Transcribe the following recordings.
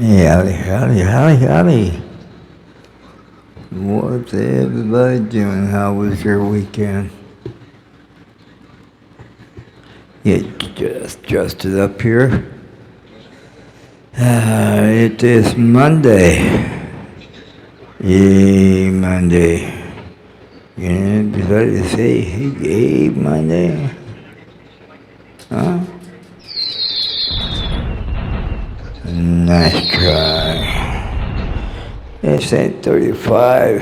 Howdy, howdy, howdy, howdy. What's everybody doing? How was your weekend? Get just adjusted up here. It is Monday. Yay, Monday. You know, decided to say, hey, Monday. Huh? Nice try. It's 8:35.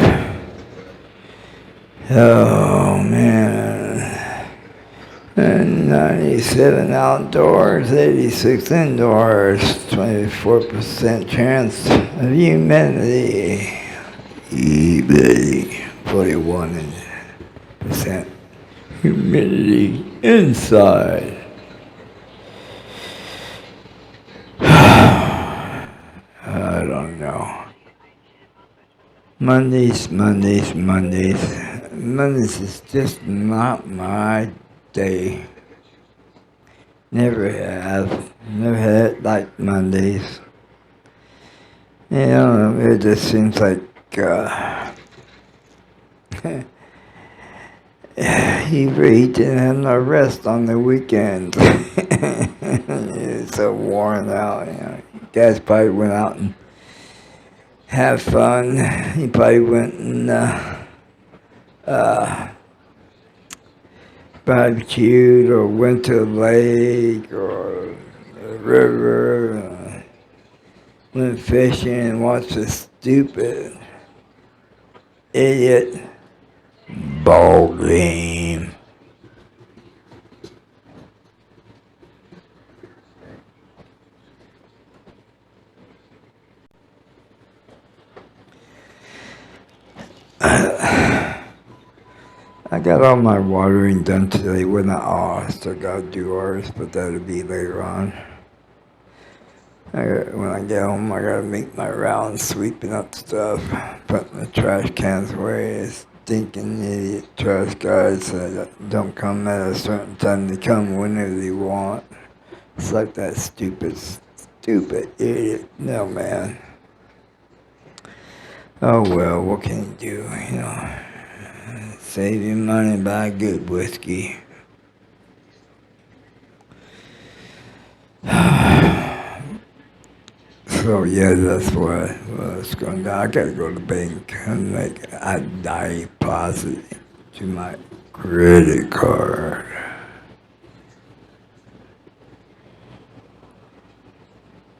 Oh, man. And 97 outdoors, 86 indoors, 24% chance of humidity. Humidity, 41% humidity inside. I don't know. Mondays is just not my day. Never had like Mondays. You know, it just seems like he really didn't have no rest on the weekend. He's so worn out. You know. Guys probably went out and have fun. He probably went and barbecued or went to a lake or a river, went fishing and watched a stupid idiot ball game. I got all my watering done today. Well, not all. I still got to do ours, but that'll be later on. When I get home, I got to make my rounds, sweeping up stuff, putting the trash cans away. Stinking idiot trash guys that don't come at a certain time. They come whenever they want. It's like that stupid idiot mailman. Oh well, what can you do, you know? Save your money, buy good whiskey. So yeah, that's what I was going to do. I gotta go to the bank and make a deposit to my credit card.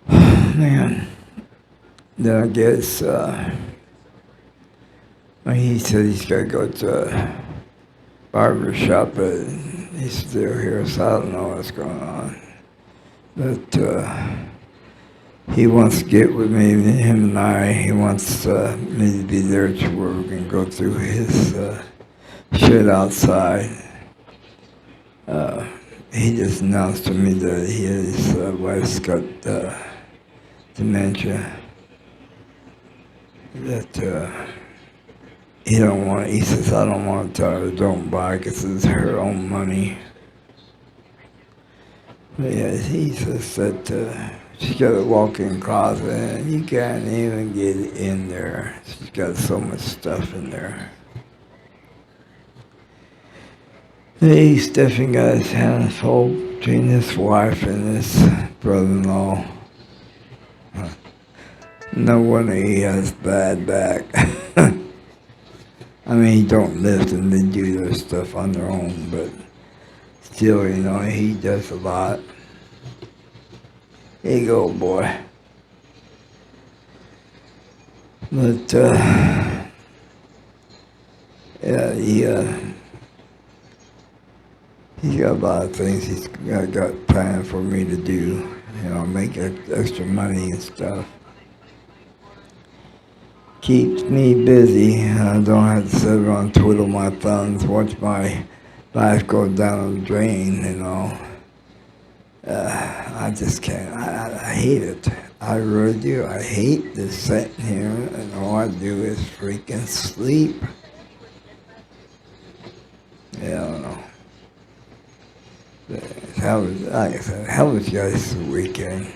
Man, then I guess he said he's got to go to a barber shop, but he's still here, so I don't know what's going on. But he wants to get with me, him and I. He wants me to be there to where we can go through his shit outside. He just announced to me that his wife's got dementia. That he don't want. He says I don't want to tell her don't buy because it's her own money. But yeah, he says that she's got a walk-in closet and you can't even get in there. She's got so much stuff in there. He's definitely got his hands full between his wife and his brother-in-law. No wonder he has bad back. I mean, he don't lift and they do their stuff on their own, but still, you know, he does a lot. Here you go, boy. But, yeah, he's got a lot of things he's got planned for me to do, you know, make extra money and stuff. Keeps me busy. I don't have to sit around, twiddle my thumbs, watch my life go down the drain, you know. I just can't. I hate it. I really do. I hate just sitting here and all I do is freaking sleep. Yeah, I don't know. How was, like I said, how was your guys' weekend?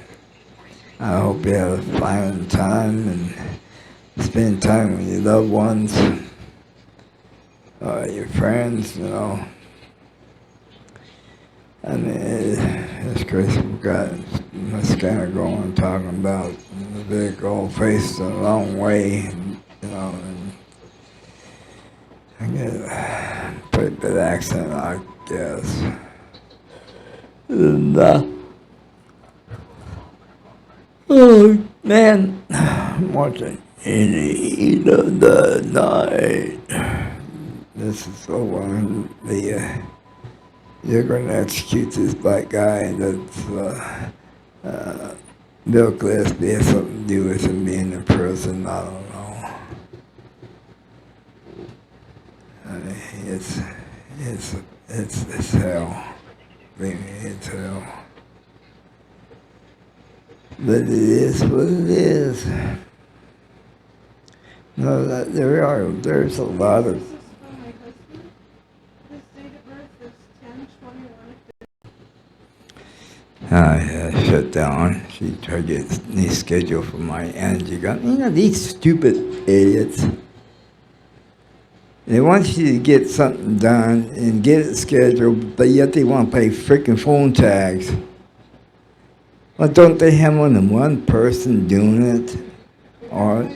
I hope you have a fine time and spend time with your loved ones, your friends, you know. I mean, it's crazy. We got this kind of going, talking about the big old face a long way, you know, and I get a pretty good accent, I guess. And, oh, man, I'm watching In the Heat of the Night. This is the one, you're going to execute this black guy that's Bill Gillespie has something to do with him being in prison. I don't know. I mean, it's hell. Believe me, it's hell. But it is what it is. No, there's a lot of. I shut down. She tried to get a new schedule for my energy gun. You know, these stupid idiots. They want you to get something done and get it scheduled, but yet they want to pay freaking phone tags. Well, don't they have more than one person doing it? Or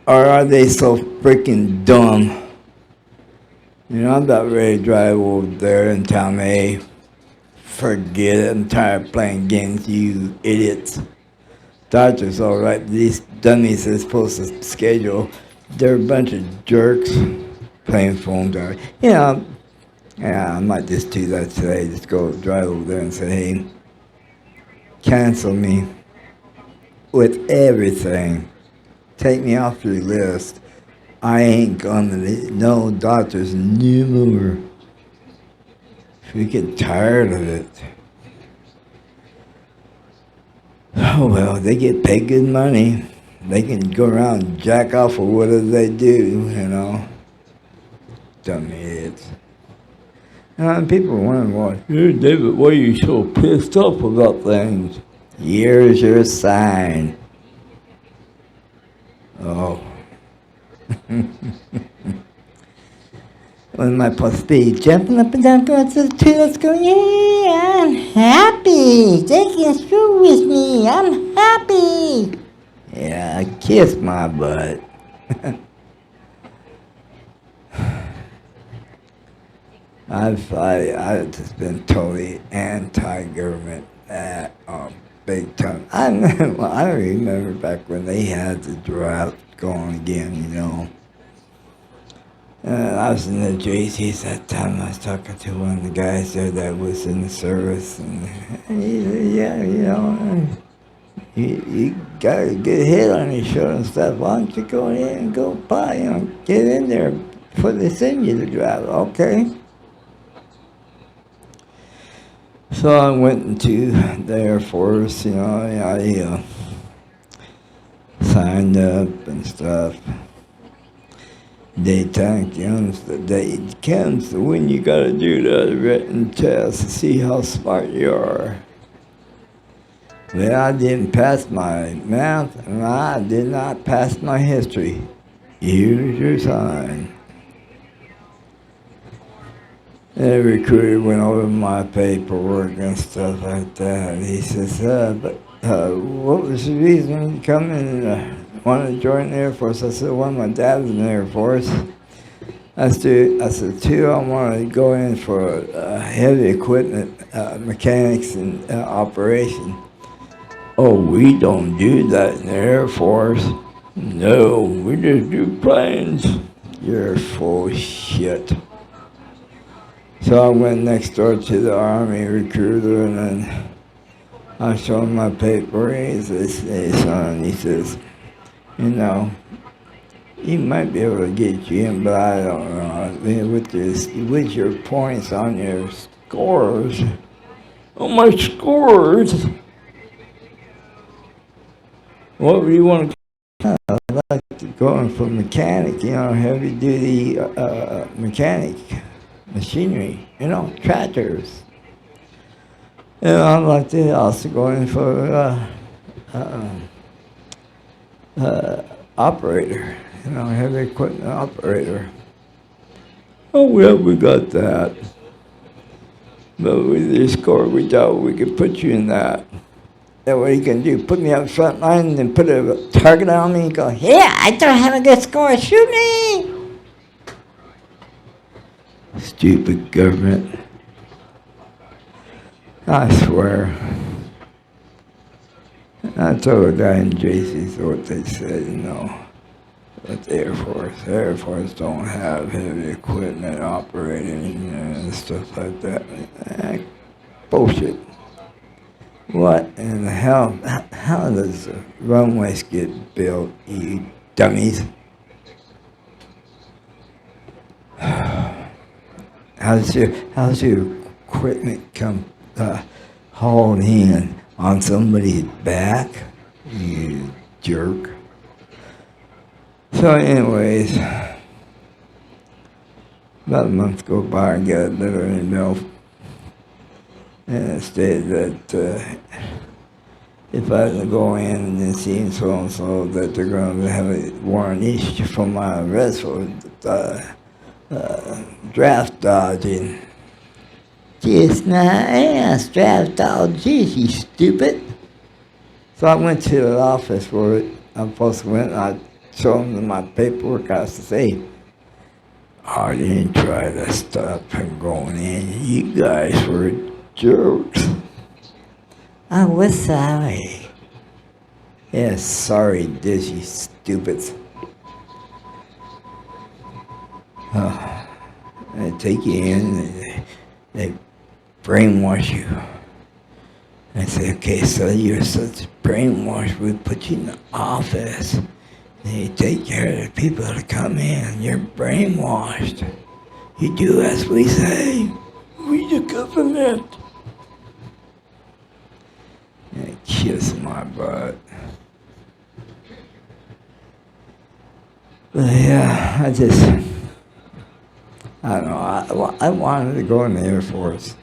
are they so freaking dumb? You know, I'm about ready to drive over there in town A. Forget it. I'm tired of playing games, you idiots. Doctors, all right. These dummies are supposed to schedule. They're a bunch of jerks playing phone tag. You know, yeah, I might just do that today. Just go drive over there and say, hey, cancel me with everything. Take me off your list. I ain't gonna no doctors anymore. We get tired of it. Oh well, they get paid good money. They can go around and jack off or whatever they do, you know. Dumb idiots. And people are wondering why, hey David, why are you so pissed off about things? Here's your sign. Oh. When am I supposed to be jumping up and down going to the toilets going, yeah, I'm happy. They can screw with me. I'm happy. Yeah, kiss my butt. I've just been totally anti-government big time. I remember back when they had the drought going again, you know. I was in the JCs that time. I was talking to one of the guys there that was in the service, and he said, yeah, you know, you got a good head on your shoulder and stuff. Why don't you go in and go by, you know, get in there before they send you to drive, okay? So I went into the Air Force, you know, I signed up and stuff. Daytime comes, the day comes when you gotta do the written test to see how smart you are. But I didn't pass my math, and I did not pass my history. Here's your sign. And the recruiter went over my paperwork and stuff like that. And he says, what was the reason you come and wanted to join the Air Force? I said, well, my dad was in the Air Force. I said, two, I want to go in for heavy equipment, mechanics and operation. Oh, we don't do that in the Air Force. No, we just do planes. You're full of shit. So I went next door to the Army recruiter, and then I showed him my paper. He says, hey, son, he says, you know, he might be able to get you in, but I don't know. I mean, with your points on your scores, on my scores, what do you want to? I'd like to go in for mechanic, you know, heavy duty mechanic, machinery, you know, tractors. And I'd like to also go in for operator, heavy equipment operator. Oh, well, we got that. But with this score, we thought we could put you in that. That what he can do, put me up front line and put a target on me and go, yeah, I don't have a good score, shoot me! Stupid government. I swear. I told a guy in JC's what they said, but the Air Force don't have heavy equipment operating and stuff like that. Bullshit. What in the hell? How does runways get built, you dummies? How's your equipment come hauled in on somebody's back? You jerk. So anyways, about a month go by and got a letter in the mail, and it stated that if I was to go in and see so-and-so, that they're going to have a warrant issued for my arrest for draft dodging. Just my ass, draft dodging, you stupid. So I went to the office for it. I supposed to went and I showed them my paperwork. I was to say, I didn't try to stop from going in. You guys were jerks. I was sorry. Yes, sorry, you stupids. They take you in, they brainwash you. I say, okay, so you're such brainwashed, we put you in the office. And you take care of the people that come in. You're brainwashed. You do as we say. We the government. And kiss my butt. But yeah, I don't know, I wanted to go in the Air Force.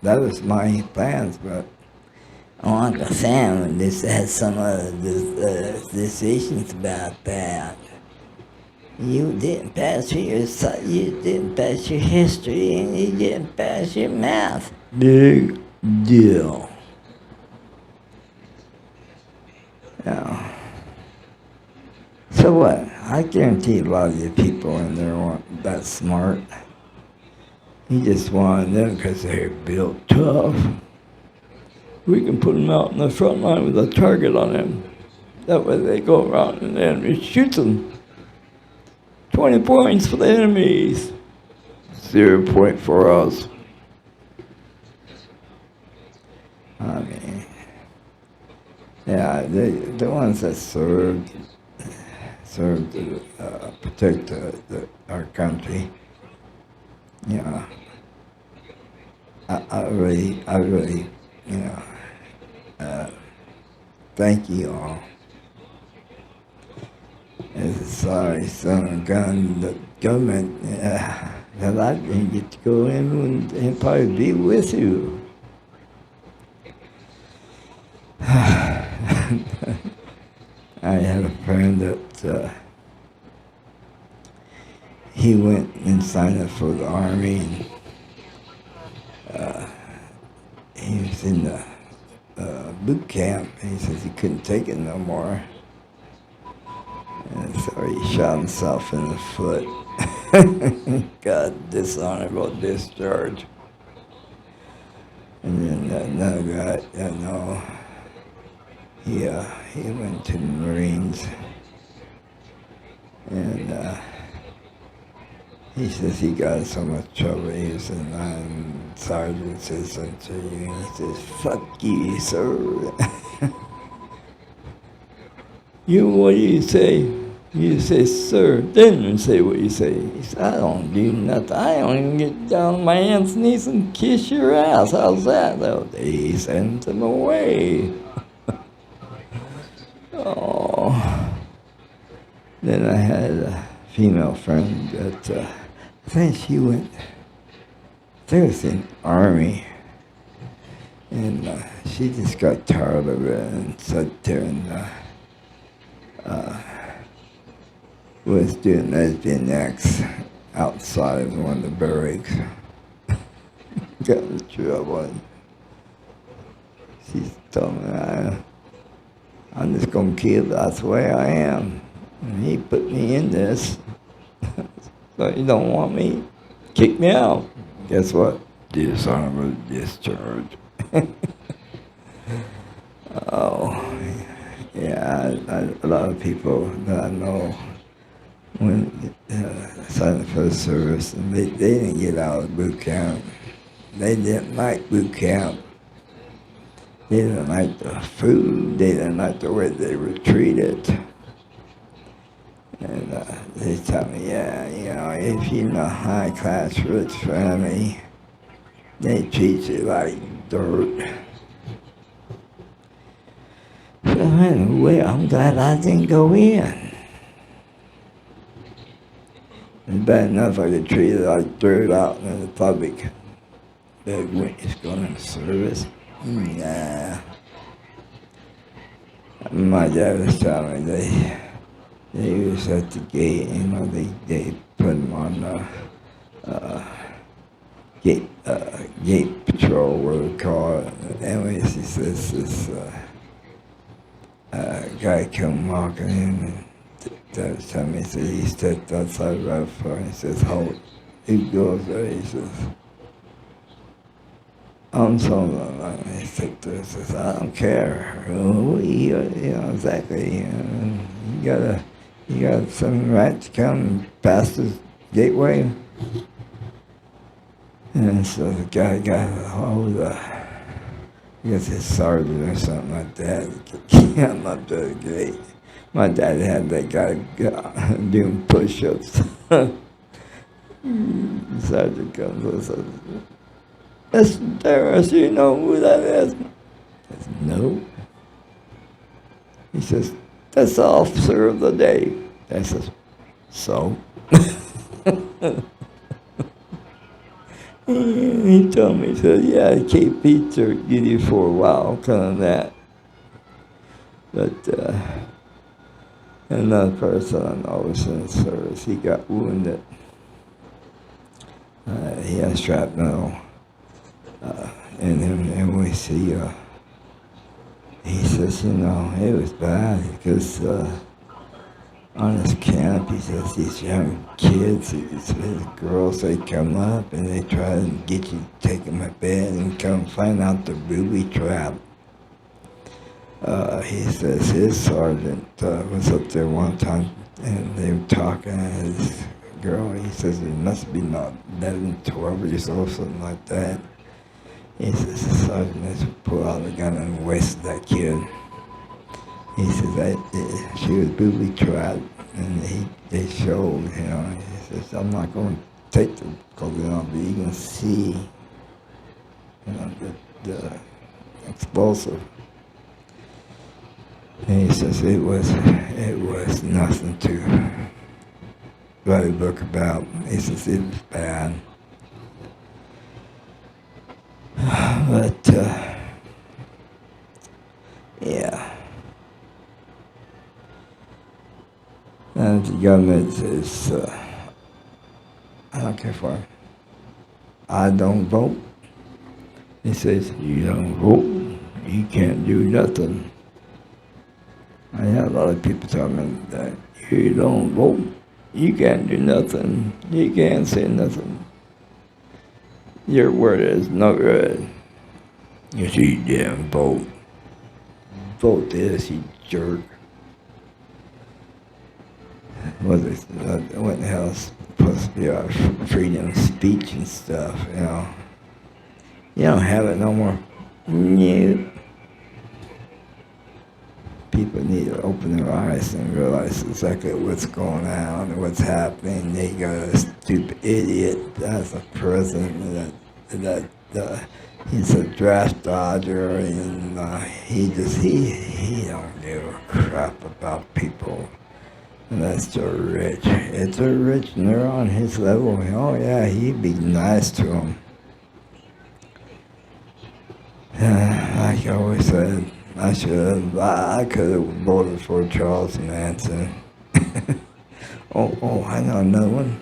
That was my plans, but Uncle Sam just had some of the decisions about that. You didn't pass your history, and you didn't pass your math. Big deal. Yeah. So what? I guarantee a lot of you people in there aren't that smart. You just wanted them because they're built tough. We can put them out in the front line with a target on them. That way they go around and the enemy shoots them. 20 points for the enemies. 0 point for us. I mean, yeah, the ones that served to protect our country. I really, thank you all. Sorry, son of a gun, the government, that I didn't get to go in and probably be with you. I had a friend that he went and signed up for the Army, and he was in the boot camp, and he says he couldn't take it no more. And so he shot himself in the foot. Got dishonorable discharge. And then another guy, he went to the Marines. And he says he got in so much trouble. He was a sergeant says something to you, and he says, "Fuck you, sir." What do you say? You say, "Sir," then you say what you say. He said, "I don't do nothing. I don't even get down on my hands and knees and kiss your ass. How's that?" Though they sent him away. Oh. Then I had a female friend that I think she was in the Army. And she just got tired of it and sat there and was doing lesbian acts outside of one of the barracks. Got in trouble. And she told me, I'm just going to keep, that's the way I am. And he put me in this. So you don't want me? Kick me out. Guess what? Dishonorable discharge. Oh, yeah, a lot of people that I know when signed for the service, and they didn't get out of boot camp. They didn't like boot camp. They didn't like the food. They didn't like the way they were treated. And they tell me, yeah, if you're in a high-class rich family, they treat you like dirt. So anyway, I'm glad I didn't go in. It's bad enough I get treated like dirt out in the public. But when it's going to service, nah. My dad was telling me they was at the gate, they put them on gate patrol, what we call it. Anyways, he says this guy come walking in and telling me, he said he stepped outside right before, he says, halt. He goes there, he says, I'm so he says, I don't care. Exactly. You got some right to come past this gateway. And so the guy got a hold of, I guess his sergeant or something like that. He came up to the gate. My dad had that guy doing push-ups. The sergeant comes and says, Mr. Terrace, you know who that is? I said, no. He says, that's the officer of the day. I says, so? He told me, he said, yeah, Cape Pizza get you for a while, kind of that. But another person I know was in the service, he got wounded. He had shrapnel in him, and we see, he says, it was bad because on his camp, he says, these young kids, these girls, they come up and they try to get you to take them to bed and come find out the booby trap. He says his sergeant was up there one time and they were talking to this girl. He says he must be not 11, 12 years old, something like that. He says the sergeant has pulled out a gun and wasted that kid. He says she was booby trapped, and they showed, he says, I'm not going to take the clothing off, but you can see, the explosive. And he says it was nothing to write a book about. He says it was bad. But, yeah. And the government says, I don't care for it. I don't vote. He says, you don't vote, you can't do nothing. I had a lot of people tell me that you don't vote, you can't do nothing, you can't say nothing. Your word is no good. Yes, you damn vote. Vote this, you jerk. What the hell's supposed to be our freedom of speech and stuff, You don't have it no more. Nope. People need to open their eyes and realize exactly what's going on and what's happening. They got a stupid idiot as a president that he's a draft dodger, and he don't give a crap about people. And that's the rich. It's the rich, and they're on his level. Oh yeah, he'd be nice to them. Like I always said, I could have voted for Charles Manson. Oh, hang on, another one.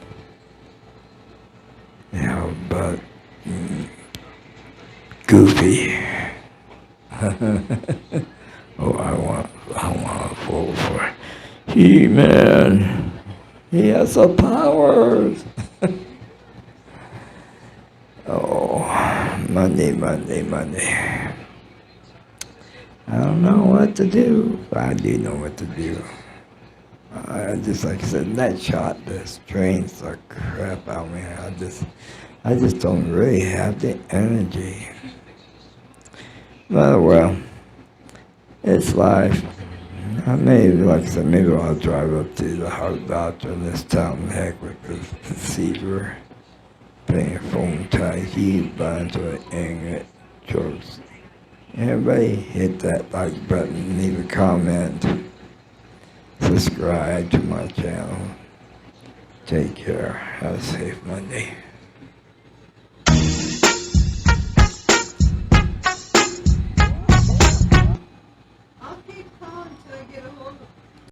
Yeah, but Goofy. Oh, I want to vote for He-Man. He has the powers. Oh, Monday. I don't know what to do. I do know what to do. I just, like I said, that shot this drains the crap out of me. I just don't really have the energy. But well, it's life. Like I said, maybe I'll drive up to the heart doctor this time. Heck with the fever. Playing phone tag, he binds with ignorant jokes. Everybody hit that like button, leave a comment, subscribe to my channel. Take care. Have a safe Monday.